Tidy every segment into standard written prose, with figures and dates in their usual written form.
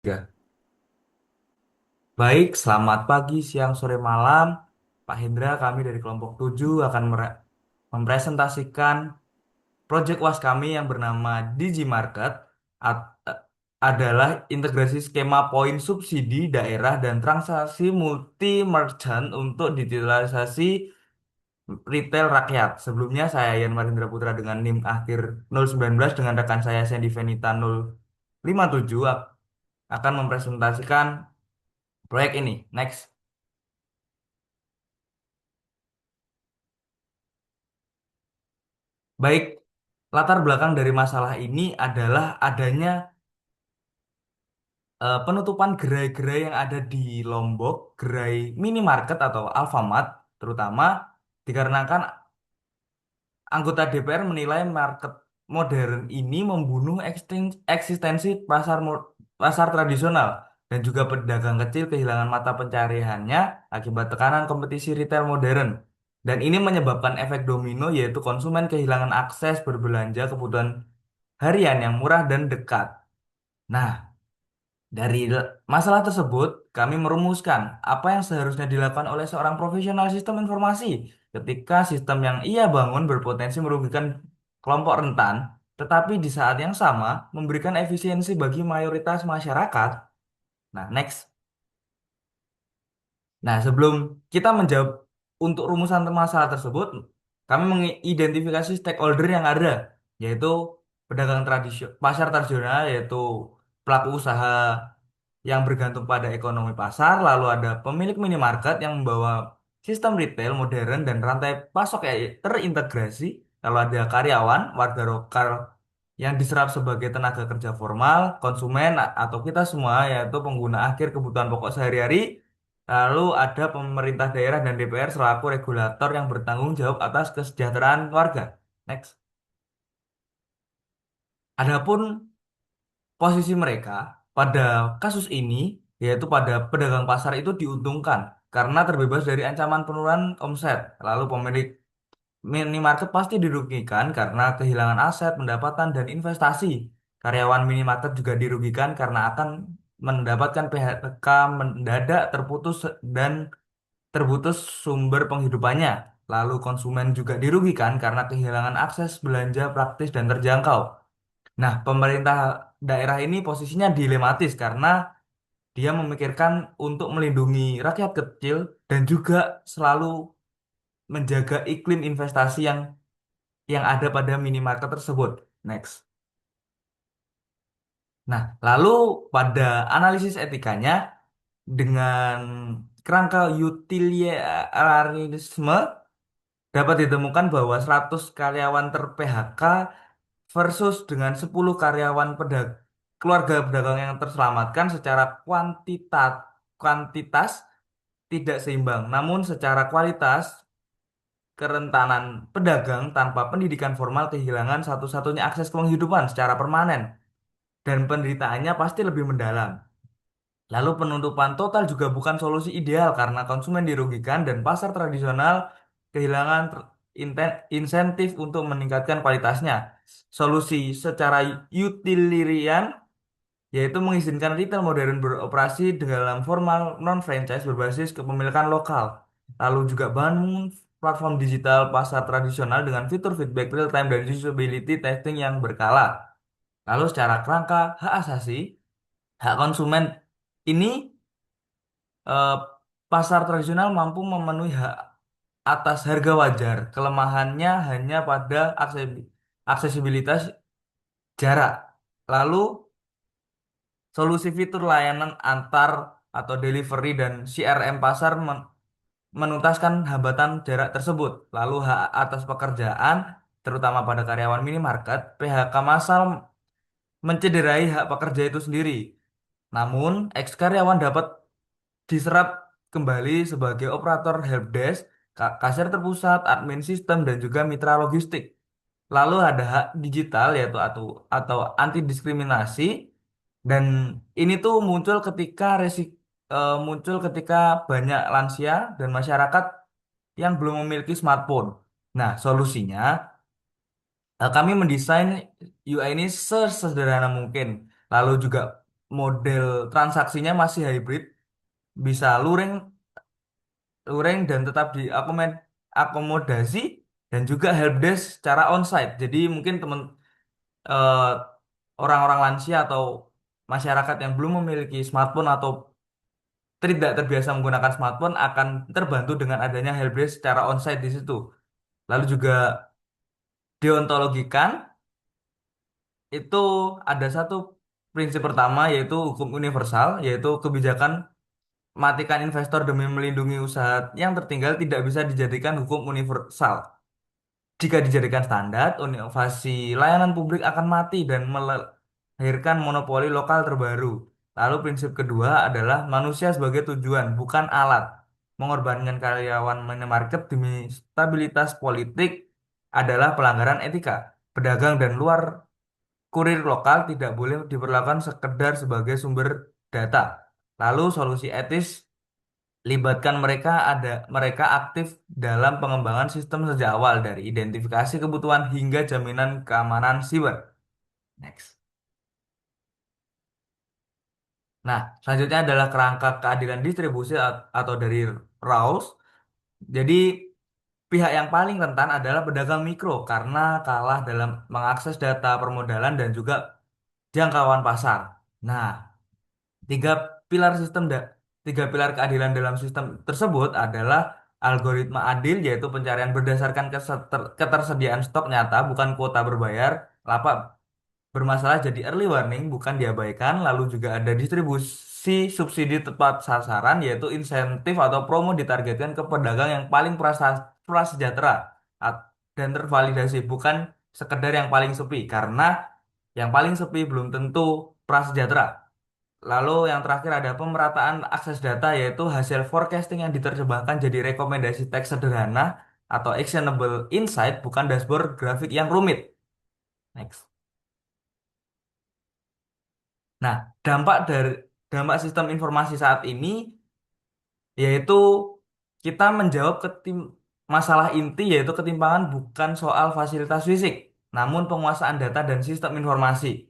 Ya. Baik, selamat pagi, siang, sore, malam. Pak Hendra, kami dari kelompok 7 akan mempresentasikan proyek UAS kami yang bernama Digimarket adalah integrasi skema poin subsidi daerah dan transaksi multi merchant untuk digitalisasi retail rakyat. Sebelumnya saya Yan Marindra Putra dengan NIM akhir 019 dengan rekan saya Sandy Venita 057 akan mempresentasikan proyek ini. Next. Baik, latar belakang dari masalah ini adalah adanya penutupan gerai-gerai yang ada di Lombok, gerai minimarket atau Alfamart terutama dikarenakan anggota DPR menilai market modern ini membunuh eksistensi pasar tradisional dan juga pedagang kecil kehilangan mata pencariannya akibat tekanan kompetisi retail modern. Dan ini menyebabkan efek domino yaitu konsumen kehilangan akses berbelanja kebutuhan harian yang murah dan dekat. Nah, dari masalah tersebut, kami merumuskan apa yang seharusnya dilakukan oleh seorang profesional sistem informasi ketika sistem yang ia bangun berpotensi merugikan kelompok rentan, tetapi di saat yang sama memberikan efisiensi bagi mayoritas masyarakat. Nah, next. Nah, sebelum kita menjawab untuk rumusan masalah tersebut, kami mengidentifikasi stakeholder yang ada, yaitu pedagang pasar tradisional, yaitu pelaku usaha yang bergantung pada ekonomi pasar, lalu ada pemilik minimarket yang membawa sistem retail modern dan rantai pasok yang terintegrasi, lalu ada karyawan, warga lokal yang diserap sebagai tenaga kerja formal, konsumen atau kita semua yaitu pengguna akhir kebutuhan pokok sehari-hari, lalu ada pemerintah daerah dan DPR selaku regulator yang bertanggung jawab atas kesejahteraan warga. Next. Adapun posisi mereka pada kasus ini, yaitu pada pedagang pasar itu diuntungkan karena terbebas dari ancaman penurunan omset. Lalu pemilik minimarket pasti dirugikan karena kehilangan aset, pendapatan, dan investasi. Karyawan minimarket juga dirugikan karena akan mendapatkan PHK mendadak dan terputus sumber penghidupannya. Lalu konsumen juga dirugikan karena kehilangan akses belanja praktis dan terjangkau. Nah, pemerintah daerah ini posisinya dilematis karena dia memikirkan untuk melindungi rakyat kecil dan juga selalu menjaga iklim investasi yang ada pada minimarket tersebut. Next. Nah, lalu pada analisis etikanya dengan kerangka utilitarianisme dapat ditemukan bahwa 100 karyawan ter-PHK versus dengan 10 karyawan keluarga pedagang yang terselamatkan secara kuantitas tidak seimbang. Namun secara kualitas, kerentanan pedagang tanpa pendidikan formal kehilangan satu-satunya akses penghidupan secara permanen dan penderitaannya pasti lebih mendalam. Lalu penutupan total juga bukan solusi ideal karena konsumen dirugikan dan pasar tradisional kehilangan insentif untuk meningkatkan kualitasnya. Solusi secara utilitarian yaitu mengizinkan retail modern beroperasi dalam formal non-franchise berbasis kepemilikan lokal. Lalu juga bangun platform digital pasar tradisional dengan fitur feedback real time dan usability testing yang berkala. Lalu secara kerangka hak asasi, hak konsumen ini eh, pasar tradisional mampu memenuhi hak atas harga wajar. Kelemahannya hanya pada aksesibilitas jarak. Lalu solusi fitur layanan antar atau delivery dan CRM pasar menuntaskan hambatan jarak tersebut. Lalu hak atas pekerjaan, terutama pada karyawan minimarket, PHK massal mencederai hak pekerja itu sendiri. Namun, ex-karyawan dapat diserap kembali sebagai operator helpdesk, kasir terpusat, admin sistem, dan juga mitra logistik. Lalu ada hak digital yaitu atau anti diskriminasi dan ini tuh muncul ketika banyak lansia dan masyarakat yang belum memiliki smartphone. Nah, solusinya kami mendesain UI ini sesederhana mungkin. Lalu juga model transaksinya masih hybrid, bisa luring, luring dan tetap diakomodasi dan juga helpdesk secara onsite. Jadi mungkin eh, orang-orang lansia atau masyarakat yang belum memiliki smartphone atau tidak terbiasa menggunakan smartphone akan terbantu dengan adanya helpdesk secara onsite di situ. Lalu juga deontologikan itu ada satu prinsip pertama yaitu hukum universal, yaitu kebijakan matikan investor demi melindungi usaha yang tertinggal tidak bisa dijadikan hukum universal. Jika dijadikan standar, inovasi layanan publik akan mati dan melahirkan monopoli lokal terbaru. Lalu prinsip kedua adalah manusia sebagai tujuan, bukan alat. Mengorbankan karyawan minimarket demi stabilitas politik adalah pelanggaran etika. Pedagang dan luar kurir lokal tidak boleh diperlakukan sekedar sebagai sumber data. Lalu solusi etis libatkan mereka aktif dalam pengembangan sistem sejak awal dari identifikasi kebutuhan hingga jaminan keamanan siber. Next. Nah, selanjutnya adalah kerangka keadilan distribusi atau dari RAUS. Jadi pihak yang paling rentan adalah pedagang mikro karena kalah dalam mengakses data permodalan dan juga jangkauan pasar. Nah, Tiga pilar tiga pilar keadilan dalam sistem tersebut adalah algoritma adil, yaitu pencarian berdasarkan ketersediaan stok nyata, bukan kuota berbayar. Lapak bermasalah jadi early warning, bukan diabaikan. Lalu juga ada distribusi subsidi tepat sasaran, yaitu insentif atau promo ditargetkan ke pedagang yang paling prasejahtera dan tervalidasi, bukan sekedar yang paling sepi, karena yang paling sepi belum tentu prasejahtera. Lalu yang terakhir ada pemerataan akses data, yaitu hasil forecasting yang diterjemahkan jadi rekomendasi teks sederhana atau actionable insight, bukan dashboard grafik yang rumit. Next. Nah, dampak sistem informasi saat ini yaitu kita menjawab masalah inti, yaitu ketimpangan bukan soal fasilitas fisik, namun penguasaan data dan sistem informasi.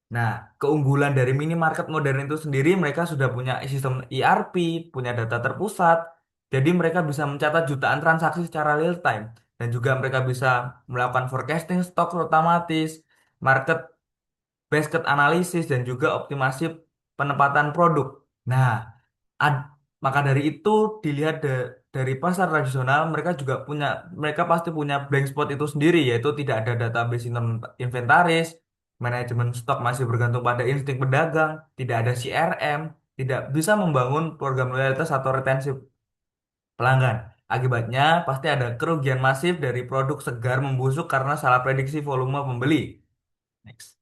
Nah, keunggulan dari minimarket modern itu sendiri, mereka sudah punya sistem ERP, punya data terpusat, jadi mereka bisa mencatat jutaan transaksi secara real time, dan juga mereka bisa melakukan forecasting stok otomatis, market basket analisis, dan juga optimasi penempatan produk. Nah, Ad- maka dari itu dilihat dari pasar tradisional, mereka pasti punya blank spot itu sendiri, yaitu tidak ada database inventaris, manajemen stok masih bergantung pada insting pedagang, tidak ada CRM, tidak bisa membangun program loyalitas atau retensi pelanggan. Akibatnya pasti ada kerugian masif dari produk segar membusuk karena salah prediksi volume pembeli. Next.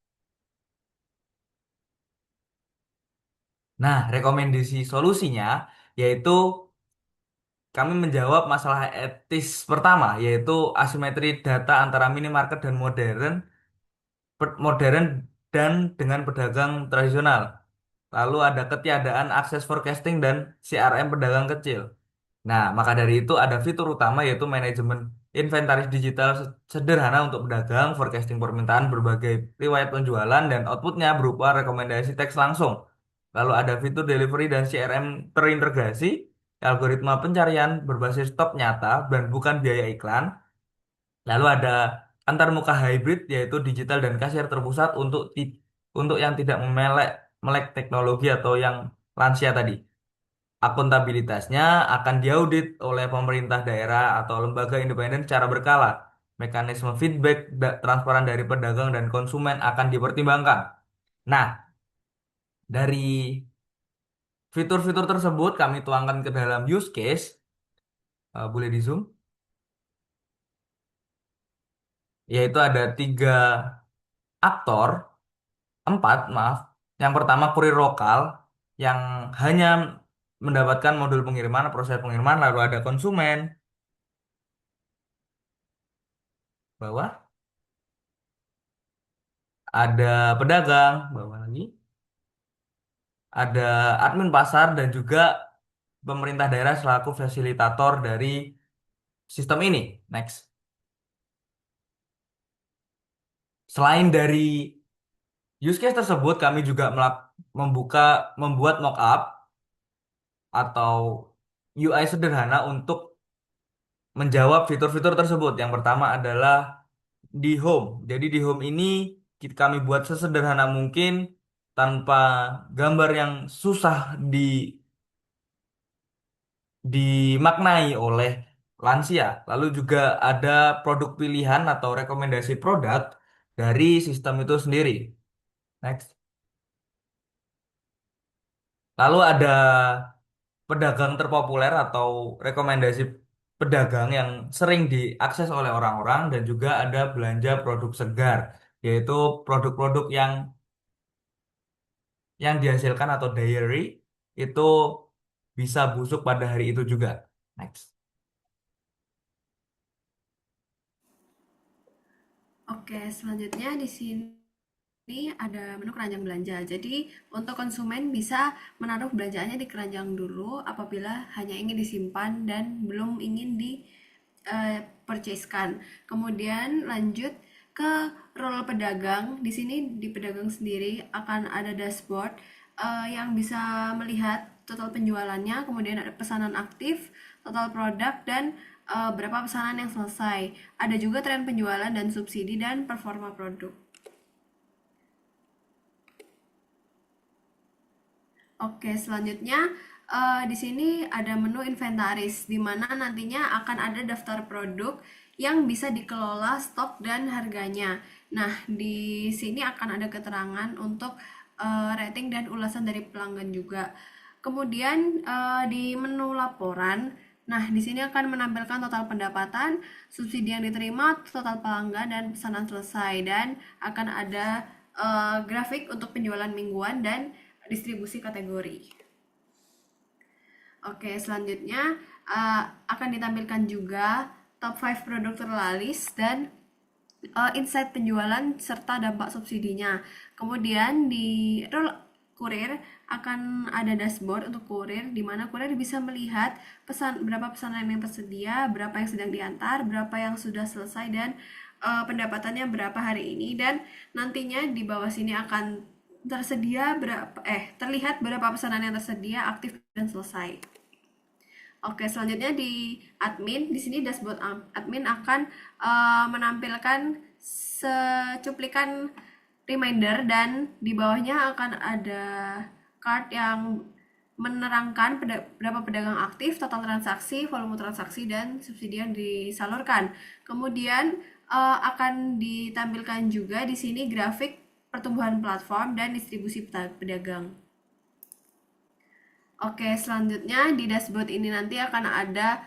Nah, rekomendasi solusinya yaitu kami menjawab masalah etis pertama, yaitu asimetri data antara minimarket dan modern dan dengan pedagang tradisional. Lalu ada ketiadaan akses forecasting dan CRM pedagang kecil. Nah, maka dari itu ada fitur utama, yaitu manajemen inventaris digital sederhana untuk pedagang, forecasting permintaan berbagai riwayat penjualan, dan outputnya berupa rekomendasi teks langsung. Lalu ada fitur delivery dan CRM terintegrasi, algoritma pencarian berbasis stok nyata dan bukan biaya iklan. Lalu ada antarmuka hybrid, yaitu digital dan kasir terpusat untuk yang tidak melek teknologi atau yang lansia tadi. Akuntabilitasnya akan diaudit oleh pemerintah daerah atau lembaga independen secara berkala. Mekanisme feedback transparan dari pedagang dan konsumen akan dipertimbangkan. Nah, dari fitur-fitur tersebut kami tuangkan ke dalam use case. Boleh di zoom, yaitu ada aktor, empat, maaf. Yang pertama kurir lokal yang hanya mendapatkan modul pengiriman, proses pengiriman, lalu ada konsumen, bawah, ada pedagang, bawah lagi, ada admin pasar dan juga pemerintah daerah selaku fasilitator dari sistem ini. Next. Selain dari Use case tersebut kami juga membuat mockup atau UI sederhana untuk menjawab fitur-fitur tersebut. Yang pertama adalah di home. Jadi di home ini kami buat sesederhana mungkin tanpa gambar yang susah dimaknai oleh lansia. Lalu juga ada produk pilihan atau rekomendasi produk dari sistem itu sendiri. Next. Lalu ada pedagang terpopuler atau rekomendasi pedagang yang sering diakses oleh orang-orang dan juga ada belanja produk segar, yaitu produk-produk yang dihasilkan atau dairy itu bisa busuk pada hari itu juga. Next. Oke, selanjutnya di sini ada menu keranjang belanja. Jadi, untuk konsumen bisa menaruh belanjaannya di keranjang dulu apabila hanya ingin disimpan dan belum ingin di purchase-kan. Kemudian lanjut ke role pedagang. Di sini di pedagang sendiri akan ada dashboard yang bisa melihat total penjualannya, kemudian ada pesanan aktif, total produk, dan berapa pesanan yang selesai. Ada juga tren penjualan dan subsidi dan performa produk. Oke, selanjutnya di sini ada menu inventaris, di mana nantinya akan ada daftar produk yang bisa dikelola stok dan harganya. Nah, di sini akan ada keterangan untuk rating dan ulasan dari pelanggan juga. Kemudian di menu laporan, nah di sini akan menampilkan total pendapatan, subsidi yang diterima, total pelanggan dan pesanan selesai, dan akan ada grafik untuk penjualan mingguan dan distribusi kategori. Oke, selanjutnya akan ditampilkan juga top 5 produk terlaris dan insight penjualan serta dampak subsidinya. Kemudian di role kurir akan ada dashboard untuk kurir di mana kurir bisa melihat berapa pesanan yang tersedia, berapa yang sedang diantar, berapa yang sudah selesai dan pendapatannya berapa hari ini, dan nantinya di bawah sini akan terlihat berapa pesanan yang tersedia, aktif dan selesai. Oke, selanjutnya di admin, di sini dashboard admin akan menampilkan secuplikan reminder, dan di bawahnya akan ada card yang menerangkan berapa pedagang aktif, total transaksi, volume transaksi, dan subsidi yang disalurkan. Kemudian akan ditampilkan juga di sini grafik pertumbuhan platform dan distribusi pedagang. Oke, selanjutnya di dashboard ini nanti akan ada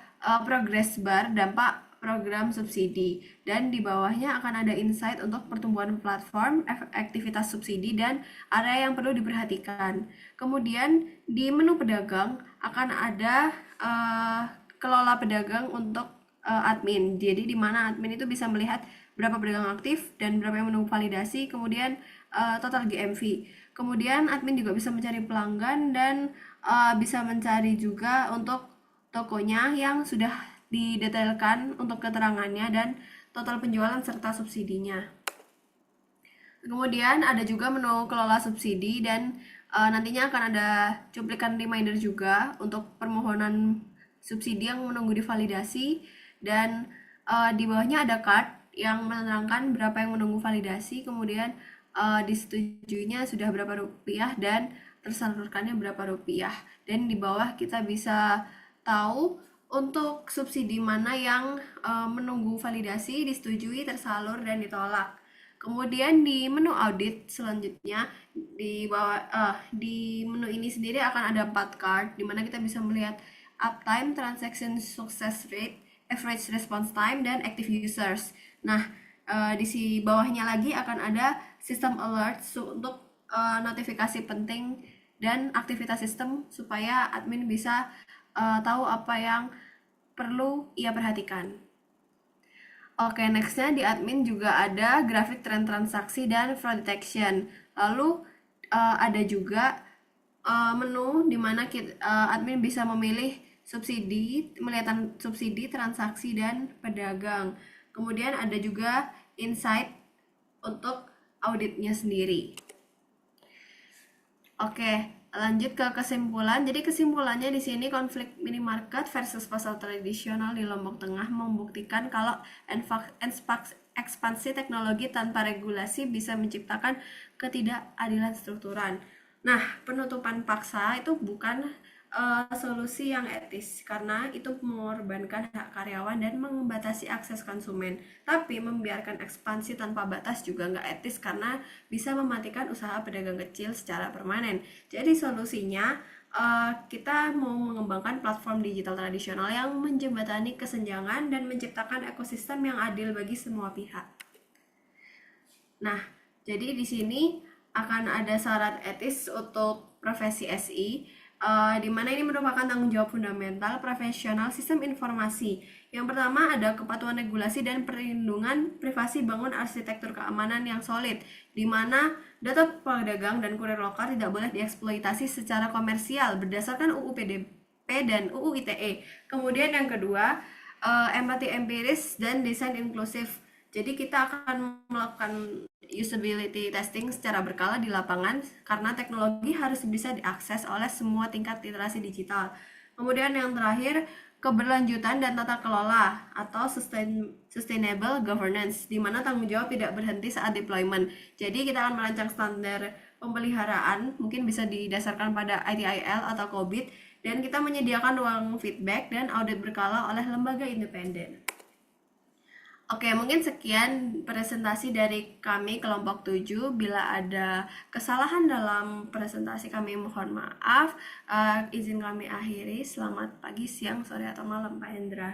progress bar dampak program subsidi, dan di bawahnya akan ada insight untuk pertumbuhan platform, aktivitas subsidi, dan area yang perlu diperhatikan. Kemudian di menu pedagang akan ada kelola pedagang untuk admin. Jadi di mana admin itu bisa melihat berapa pedagang aktif dan berapa yang menunggu validasi, kemudian total GMV. Kemudian admin juga bisa mencari pelanggan dan bisa mencari juga untuk tokonya yang sudah didetailkan untuk keterangannya dan total penjualan serta subsidinya. Kemudian ada juga menu kelola subsidi, dan nantinya akan ada cuplikan reminder juga untuk permohonan subsidi yang menunggu divalidasi, dan di bawahnya ada card yang menerangkan berapa yang menunggu validasi, kemudian disetujuinya sudah berapa rupiah dan tersalurkannya berapa rupiah. Dan di bawah kita bisa tahu untuk subsidi mana yang menunggu validasi, disetujui, tersalur, dan ditolak. Kemudian di menu audit selanjutnya, di menu ini sendiri akan ada 4 card di mana kita bisa melihat uptime, transaction success rate, average response time, dan active users. Nah, di bawahnya lagi akan ada sistem alert untuk notifikasi penting dan aktivitas sistem supaya admin bisa tahu apa yang perlu ia perhatikan. Oke, nextnya di admin juga ada grafik tren transaksi dan fraud detection. Lalu ada juga menu di mana admin bisa memilih subsidi, melihat subsidi, transaksi, dan pedagang. Kemudian ada juga insight untuk auditnya sendiri. Oke, lanjut ke kesimpulan. Jadi kesimpulannya di sini konflik minimarket versus pasar tradisional di Lombok Tengah membuktikan kalau ekspansi teknologi tanpa regulasi bisa menciptakan ketidakadilan struktural. Nah, penutupan paksa itu bukan solusi yang etis karena itu mengorbankan hak karyawan dan membatasi akses konsumen. Tapi membiarkan ekspansi tanpa batas juga nggak etis karena bisa mematikan usaha pedagang kecil secara permanen. Jadi solusinya kita mau mengembangkan platform digital tradisional yang menjembatani kesenjangan dan menciptakan ekosistem yang adil bagi semua pihak. Nah, jadi di sini akan ada syarat etis untuk profesi SI, di mana ini merupakan tanggung jawab fundamental profesional sistem informasi. Yang pertama ada kepatuhan regulasi dan perlindungan privasi bangun arsitektur keamanan yang solid, di mana data pedagang dan kurir lokal tidak boleh dieksploitasi secara komersial berdasarkan UU PDP dan UU ITE. Kemudian yang kedua, empati empiris dan desain inklusif. Jadi kita akan melakukan usability testing secara berkala di lapangan karena teknologi harus bisa diakses oleh semua tingkat literasi digital. Kemudian yang terakhir, keberlanjutan dan tata kelola atau sustainable governance, di mana tanggung jawab tidak berhenti saat deployment. Jadi kita akan merancang standar pemeliharaan, mungkin bisa didasarkan pada ITIL atau COVID, dan kita menyediakan ruang feedback dan audit berkala oleh lembaga independen. Oke, mungkin sekian presentasi dari kami kelompok 7. Bila ada kesalahan dalam presentasi kami mohon maaf. Izin kami akhiri. Selamat pagi, siang, sore, atau malam, Pak Hendra.